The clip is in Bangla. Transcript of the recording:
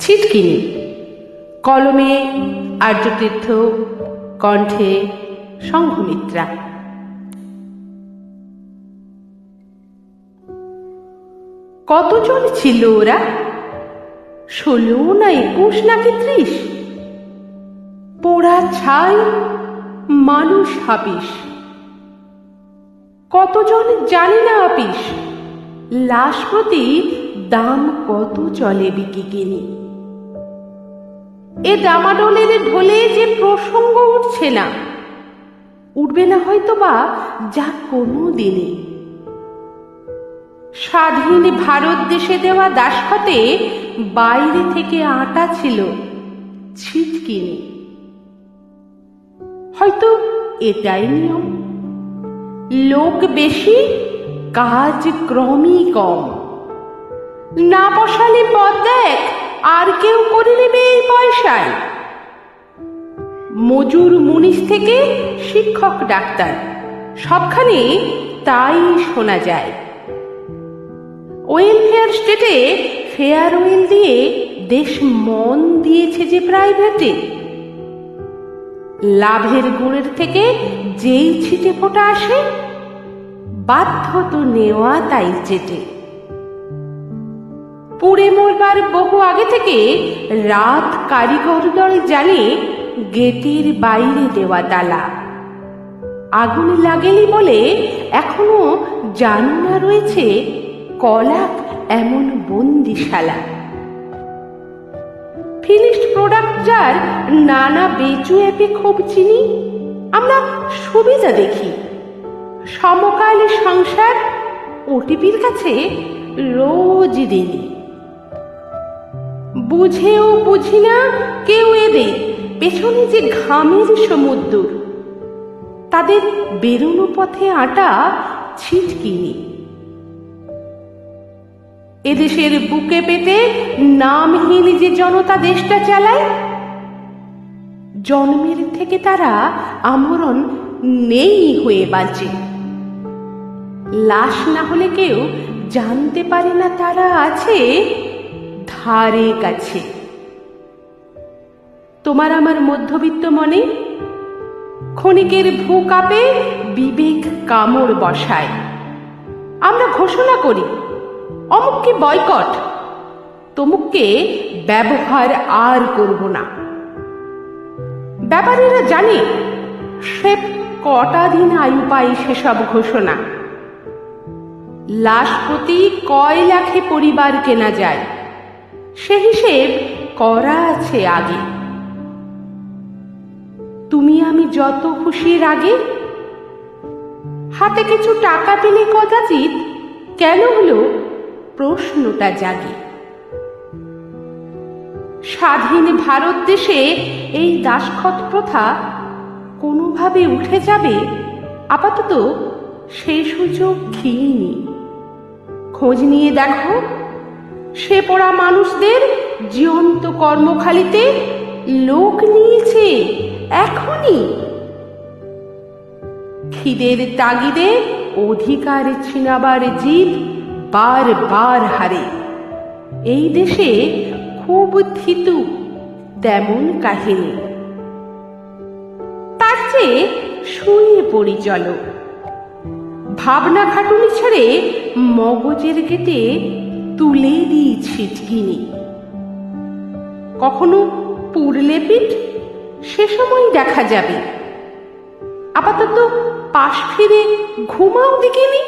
ছিটকিনি। কলমে আর্যতীর্থ, কণ্ঠে সংঘমিত্রা। কতজন ছিল ওরা? 16 না 21 নাকি 30? পোড়া ছাই, মানুষ হাপিস। কতজন জানি না আপিস। লাশ প্রতি দাম কত চলে বিকিকিনি। এ ডামাডোলের ঢোলে যে প্রসঙ্গ উঠছে না, উঠবে না হয়তো বা যা কোনো দিনে। স্বাধীন ভারত দেশে দেওয়া দাসখতে বাইরে থেকে আটা ছিল ছিটকিনি। হয়তো এটাই নিয়ম। লোক বেশি, কাজ ক্রমই কম। না বসালে পদ দেখ, আর কেউ করে নেবে এই পয়সায়। মজুর মুনিশ থেকে শিক্ষক ডাক্তার, সবখানে তাই শোনা যায়। ওয়েলফেয়ার স্টেটে ফেয়ারওয়েল দিয়ে দেশ মন দিয়েছে যে প্রাইভেটে। লাভের গুণের থেকে যেই ছিটে ফোটা আসে, বাধ্য তো নেওয়া তাই চেটে। পুড়ে মরবার বহু আগে থেকে রাত কারিগর দল জানে গেটের বাইরে দেওয়া তালা। আগুন লাগেনি বলে এখনো জানা রয়েছে কলাক এমন বন্দিশালা। ফিনিশড প্রোডাক্ট যার নানা বেচু অ্যাপে খুব চিনি। আমরা সুবিধা দেখি, সমকাল সংসার ওটিপির কাছে রোজ দিনি। বুঝেও বুঝি না কেউ এদের পেছনে যে ঘামের সমুদ্র, তাদের বেরোনো পথে আটা ছিটকিনি। এদেশের বুকে পেতে নামহীন যে জনতা দেশটা চালায়, জন্মের থেকে তারা আমরণ নেই হয়ে বাঁচে। লাশ না হলে কেউ জানতে পারে না তারা আছে ধারে কাছে। তোমার আমার মধ্যবিত্ত মনে ক্ষণিকের ভূ কাঁপে, বিবেক কামড় বসায়। আমরা ঘোষণা করি অমুককে বয়কট, তমুককে ব্যবহার আর করব না। ব্যাপারীরা জানে সে কটা দিন আয়ু পায় সেসব ঘোষণা। লাশ প্রতি কয় লাখে পরিবার কেনা যায়, সে হিসেব করা আছে আগে। তুমি আমি যত খুশির আগে, হাতে কিছু টাকা পেলে কদাচিৎ কেন হলো প্রশ্নটা জাগে। স্বাধীন ভারত দেশে এই দাসখত প্রথা কোনোভাবে উঠে যাবে, আপাতত সেই সুযোগ ক্ষীণ। খোঁজ নিয়ে দেখো, সে পোড়া মানুষদের জীবন্ত কর্মখালিতে লোক নিয়েছে এখনই। খিদের তাগিদে অধিকার ছিনাবার জিদ বার বার হারে। এই দেশে খুব থিতু তেমন কাহিনী। তার চেয়ে শুয়ে পড়ি চলো, ভাবনা খাটুনি ছেড়ে মগজের গেটে তুলে দিই ছিটকিনি। কখনো পুড়লে পিঠ, সে সময় দেখা যাবে। আপাতত পাশ ফিরে ঘুমাও দিকিনি।